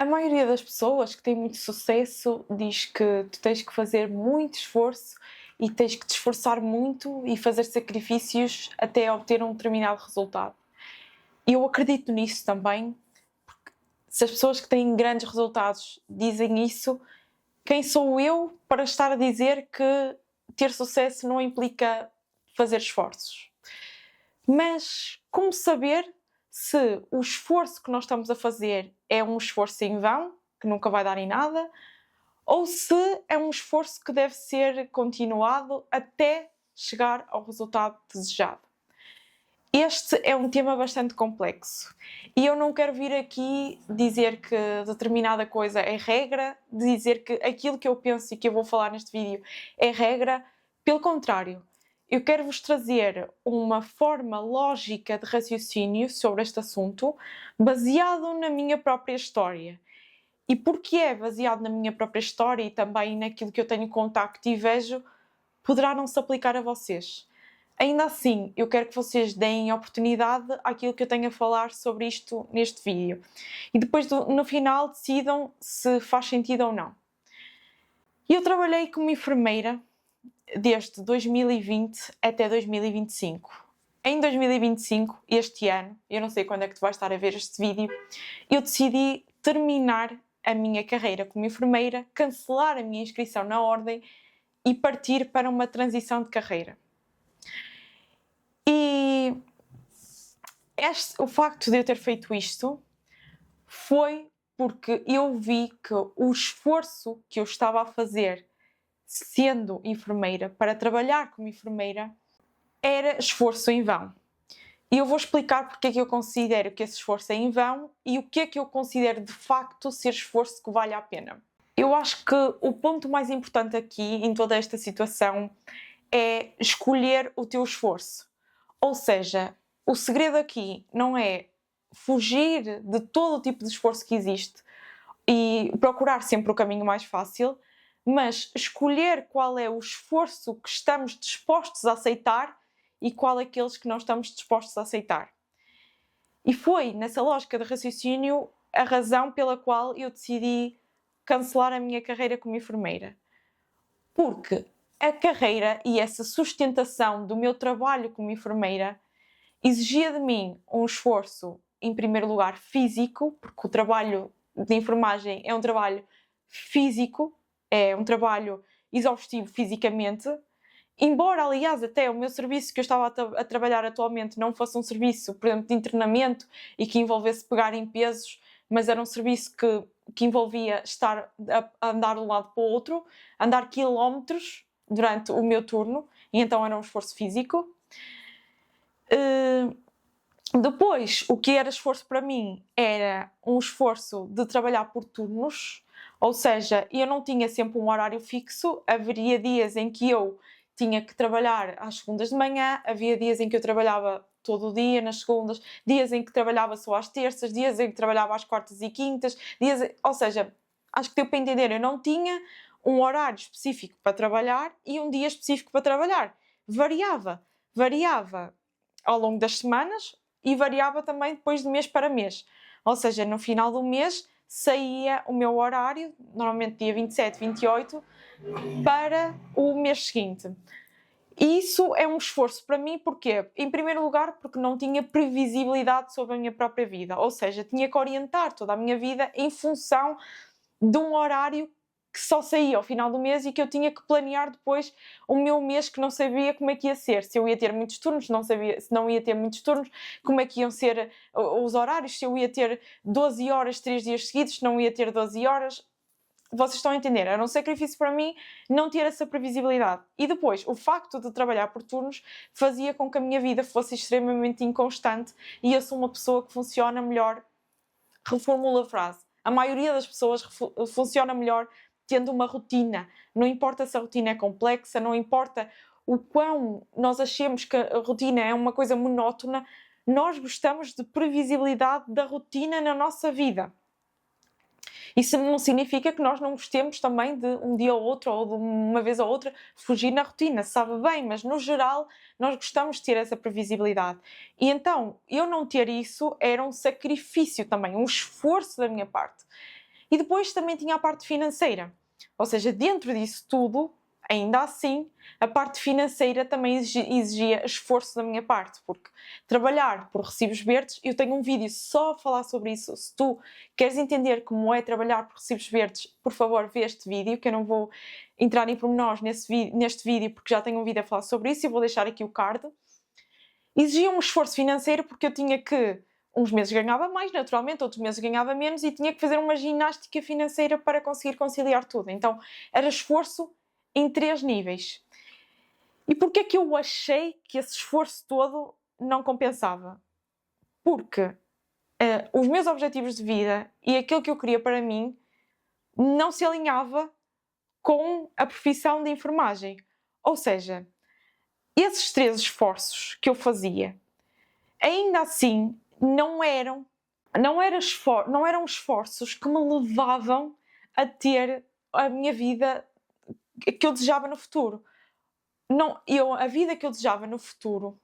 A maioria das pessoas que têm muito sucesso diz que tu tens que fazer muito esforço e tens que te esforçar muito e fazer sacrifícios até obter um determinado resultado. E eu acredito nisso também. Se as pessoas que têm grandes resultados dizem isso, quem sou eu para estar a dizer que ter sucesso não implica fazer esforços? Mas como saber se o esforço que nós estamos a fazer é um esforço em vão, que nunca vai dar em nada, ou se é um esforço que deve ser continuado até chegar ao resultado desejado? Este é um tema bastante complexo e eu não quero vir aqui dizer que determinada coisa é regra, dizer que aquilo que eu penso e que eu vou falar neste vídeo é regra. Pelo contrário, eu quero vos trazer uma forma lógica de raciocínio sobre este assunto, baseado na minha própria história. E porque é baseado na minha própria história e também naquilo que eu tenho contacto e vejo, poderá não se aplicar a vocês. Ainda assim, eu quero que vocês deem oportunidade àquilo que eu tenho a falar sobre isto neste vídeo. E depois, no final, decidam se faz sentido ou não. Eu trabalhei como enfermeira desde 2020 até 2025. Em 2025, este ano, eu não sei quando é que tu vais estar a ver este vídeo, eu decidi terminar a minha carreira como enfermeira, cancelar a minha inscrição na ordem e partir para uma transição de carreira. E o facto de eu ter feito isto foi porque eu vi que o esforço que eu estava a fazer sendo enfermeira, para trabalhar como enfermeira, era esforço em vão. E eu vou explicar porque é que eu considero que esse esforço é em vão e o que é que eu considero de facto ser esforço que vale a pena. Eu acho que o ponto mais importante aqui em toda esta situação é escolher o teu esforço. Ou seja, o segredo aqui não é fugir de todo o tipo de esforço que existe e procurar sempre o caminho mais fácil, mas escolher qual é o esforço que estamos dispostos a aceitar e qual é aqueles que não estamos dispostos a aceitar. E foi nessa lógica de raciocínio a razão pela qual eu decidi cancelar a minha carreira como enfermeira. Porque a carreira e essa sustentação do meu trabalho como enfermeira exigia de mim um esforço, em primeiro lugar, físico, porque o trabalho de enfermagem é um trabalho físico, é um trabalho exaustivo fisicamente, embora, aliás, até o meu serviço que eu estava a trabalhar atualmente não fosse um serviço, por exemplo, de internamento e que envolvesse pegar em pesos, mas era um serviço que envolvia estar a andar de um lado para o outro, andar quilómetros durante o meu turno, e então era um esforço físico. Depois, o que era esforço para mim era um esforço de trabalhar por turnos, ou seja, eu não tinha sempre um horário fixo, haveria dias em que eu tinha que trabalhar às segundas de manhã, havia dias em que eu trabalhava todo o dia, nas segundas, dias em que trabalhava só às terças, dias em que trabalhava às quartas e quintas, ou seja, acho que deu para entender, eu não tinha um horário específico para trabalhar e um dia específico para trabalhar. Variava ao longo das semanas e variava também depois de mês para mês. Ou seja, no final do mês saía o meu horário, normalmente dia 27, 28, para o mês seguinte. E isso é um esforço para mim, porquê? Em primeiro lugar, porque não tinha previsibilidade sobre a minha própria vida, ou seja, tinha que orientar toda a minha vida em função de um horário que só saía ao final do mês e que eu tinha que planear depois o meu mês, que não sabia como é que ia ser, se eu ia ter muitos turnos, não sabia se não ia ter muitos turnos, como é que iam ser os horários, se eu ia ter 12 horas 3 dias seguidos, se não ia ter 12 horas. Vocês estão a entender, era um sacrifício para mim não ter essa previsibilidade. E depois, o facto de trabalhar por turnos fazia com que a minha vida fosse extremamente inconstante e eu sou uma pessoa que funciona melhor, reformulo a frase, a maioria das pessoas funciona melhor tendo uma rotina. Não importa se a rotina é complexa, não importa o quão nós achemos que a rotina é uma coisa monótona, nós gostamos de previsibilidade da rotina na nossa vida. Isso não significa que nós não gostemos também de um dia ou outro, ou de uma vez ou outra, fugir na rotina, sabe bem, mas no geral nós gostamos de ter essa previsibilidade. E então, eu não ter isso era um sacrifício também, um esforço da minha parte. E depois também tinha a parte financeira. Ou seja, dentro disso tudo, ainda assim, a parte financeira também exigia esforço da minha parte, porque trabalhar por recibos verdes, eu tenho um vídeo só a falar sobre isso. Se tu queres entender como é trabalhar por recibos verdes, por favor, vê este vídeo, que eu não vou entrar em pormenores neste vídeo, porque já tenho um vídeo a falar sobre isso e vou deixar aqui o card. Exigia um esforço financeiro porque eu tinha que, uns meses ganhava mais, naturalmente, outros meses ganhava menos e tinha que fazer uma ginástica financeira para conseguir conciliar tudo. Então, era esforço em 3 níveis. E porquê é que eu achei que esse esforço todo não compensava? Porque os meus objetivos de vida e aquilo que eu queria para mim não se alinhava com a profissão de enfermagem. Ou seja, esses 3 esforços que eu fazia, ainda assim, não eram esforços que me levavam a ter a minha vida que eu desejava no futuro. A vida que eu desejava no futuro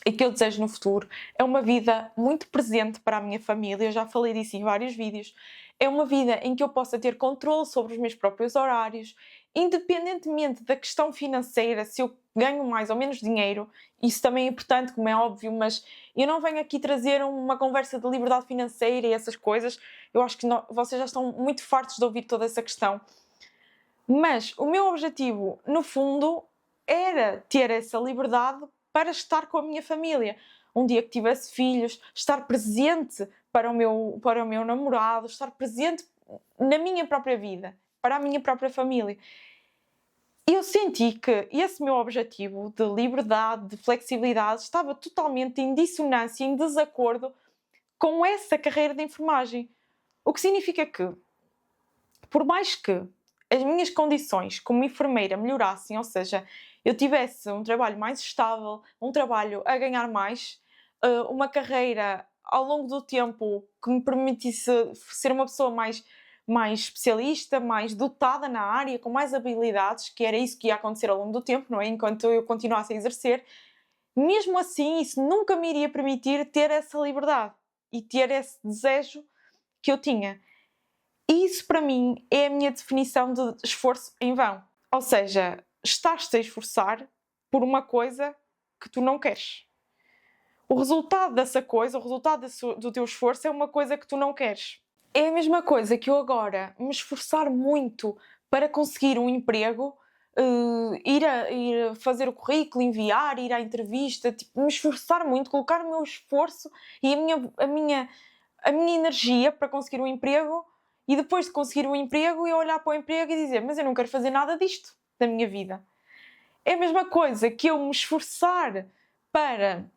e que eu desejo no futuro é uma vida muito presente para a minha família, eu já falei disso em vários vídeos. É uma vida em que eu possa ter controle sobre os meus próprios horários, independentemente da questão financeira, se eu ganho mais ou menos dinheiro, isso também é importante, como é óbvio, mas eu não venho aqui trazer uma conversa de liberdade financeira e essas coisas. Eu acho que vocês já estão muito fartos de ouvir toda essa questão. Mas o meu objetivo, no fundo, era ter essa liberdade para estar com a minha família. Um dia que tivesse filhos, estar presente para o meu namorado, estar presente na minha própria vida, para a minha própria família. E eu senti que esse meu objetivo de liberdade, de flexibilidade, estava totalmente em dissonância, em desacordo com essa carreira de enfermagem. O que significa que, por mais que as minhas condições como enfermeira melhorassem, ou seja, eu tivesse um trabalho mais estável, um trabalho a ganhar mais, uma carreira ao longo do tempo que me permitisse ser uma pessoa mais especialista, mais dotada na área, com mais habilidades, que era isso que ia acontecer ao longo do tempo, não é? Enquanto eu continuasse a exercer, mesmo assim isso nunca me iria permitir ter essa liberdade e ter esse desejo que eu tinha. Isso para mim é a minha definição de esforço em vão. Ou seja, estás-te a esforçar por uma coisa que tu não queres. O resultado dessa coisa, o resultado do teu esforço é uma coisa que tu não queres. É a mesma coisa que eu agora me esforçar muito para conseguir um emprego, ir a fazer o currículo, enviar, ir à entrevista, tipo, me esforçar muito, colocar o meu esforço e a minha energia para conseguir um emprego e depois de conseguir um emprego eu olhar para o emprego e dizer, mas eu não quero fazer nada disto da minha vida. É a mesma coisa que eu me esforçar para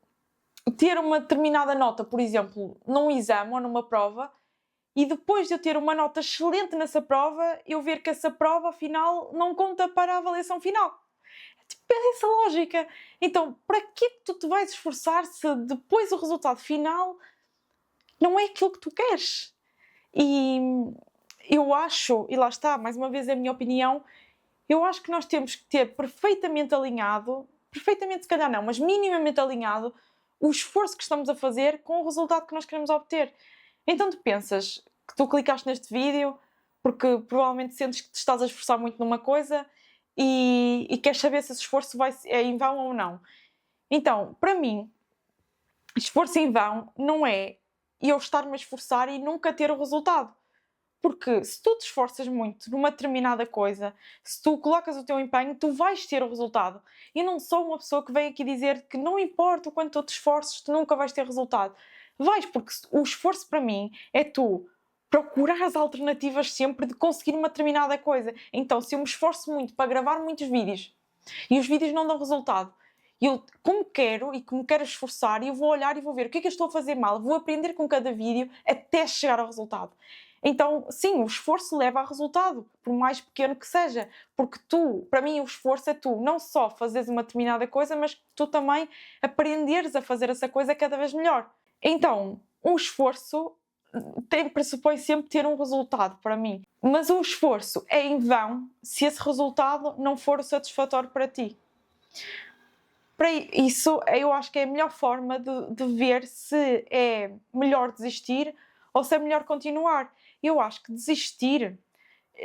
ter uma determinada nota, por exemplo, num exame ou numa prova, e depois de eu ter uma nota excelente nessa prova, eu ver que essa prova, afinal, não conta para a avaliação final. Tipo, é essa lógica. Então, para que é que tu te vais esforçar se depois o resultado final não é aquilo que tu queres? E eu acho, e lá está, mais uma vez é a minha opinião, eu acho que nós temos que ter perfeitamente alinhado, perfeitamente se calhar não, mas minimamente alinhado, o esforço que estamos a fazer com o resultado que nós queremos obter. Então tu pensas que tu clicaste neste vídeo porque provavelmente sentes que te estás a esforçar muito numa coisa e queres saber se esse esforço é em vão ou não. Então, para mim, esforço em vão não é eu estar-me a esforçar e nunca ter o resultado. Porque se tu te esforças muito numa determinada coisa, se tu colocas o teu empenho, tu vais ter o resultado. E não sou uma pessoa que vem aqui dizer que não importa o quanto tu te esforces, tu nunca vais ter resultado. Vais, porque o esforço para mim é tu procurar as alternativas sempre de conseguir uma determinada coisa. Então, se eu me esforço muito para gravar muitos vídeos e os vídeos não dão resultado, eu, como quero e como quero esforçar, eu vou olhar e vou ver o que é que eu estou a fazer mal, vou aprender com cada vídeo até chegar ao resultado. Então, sim, o esforço leva a resultado, por mais pequeno que seja, porque para mim o esforço é tu não só fazeres uma determinada coisa, mas tu também aprenderes a fazer essa coisa cada vez melhor. Então, um esforço pressupõe sempre ter um resultado para mim, mas o esforço é em vão se esse resultado não for o satisfatório para ti. Para isso, eu acho que é a melhor forma de ver se é melhor desistir ou se é melhor continuar. Eu acho que desistir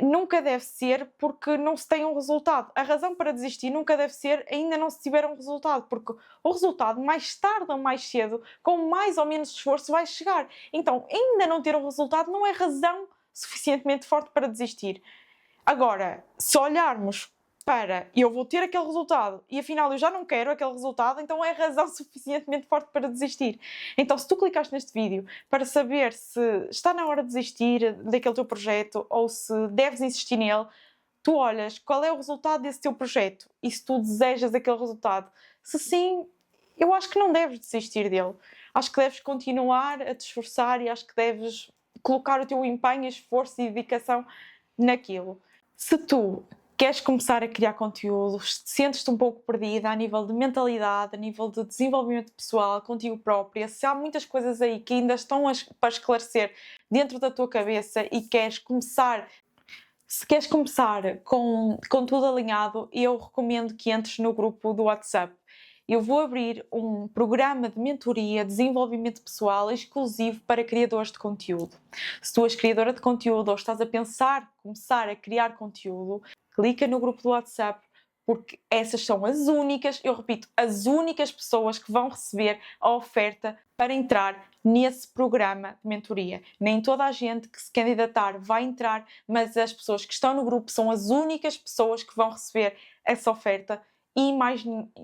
nunca deve ser porque não se tem um resultado. A razão para desistir nunca deve ser ainda não se tiver um resultado, porque o resultado, mais tarde ou mais cedo, com mais ou menos esforço, vai chegar. Então, ainda não ter um resultado não é razão suficientemente forte para desistir. Agora, se olharmos para eu vou ter aquele resultado e afinal eu já não quero aquele resultado, então é razão suficientemente forte para desistir. Então, se tu clicaste neste vídeo para saber se está na hora de desistir daquele teu projeto ou se deves insistir nele, tu olhas qual é o resultado desse teu projeto e se tu desejas aquele resultado. Se sim, eu acho que não deves desistir dele. Acho que deves continuar a te esforçar e acho que deves colocar o teu empenho, esforço e dedicação naquilo. Se tu queres começar a criar conteúdo, sentes-te um pouco perdida a nível de mentalidade, a nível de desenvolvimento pessoal, contigo própria, se há muitas coisas aí que ainda estão para esclarecer dentro da tua cabeça e queres começar, se queres começar com tudo alinhado, eu recomendo que entres no grupo do WhatsApp. Eu vou abrir um programa de mentoria, desenvolvimento pessoal exclusivo para criadores de conteúdo. Se tu és criadora de conteúdo ou estás a pensar começar a criar conteúdo, clica no grupo do WhatsApp, porque essas são as únicas, eu repito, as únicas pessoas que vão receber a oferta para entrar nesse programa de mentoria. Nem toda a gente que se candidatar vai entrar, mas as pessoas que estão no grupo são as únicas pessoas que vão receber essa oferta e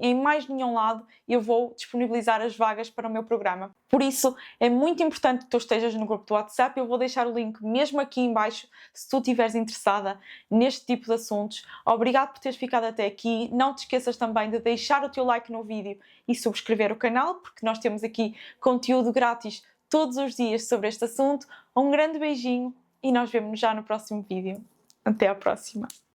em mais nenhum lado eu vou disponibilizar as vagas para o meu programa. Por isso, é muito importante que tu estejas no grupo do WhatsApp. Eu vou deixar o link mesmo aqui em baixo se tu estiveres interessada neste tipo de assuntos. Obrigado por teres ficado até aqui. Não te esqueças também de deixar o teu like no vídeo e subscrever o canal, porque nós temos aqui conteúdo grátis todos os dias sobre este assunto. Um grande beijinho e nós vemos já no próximo vídeo. Até à próxima!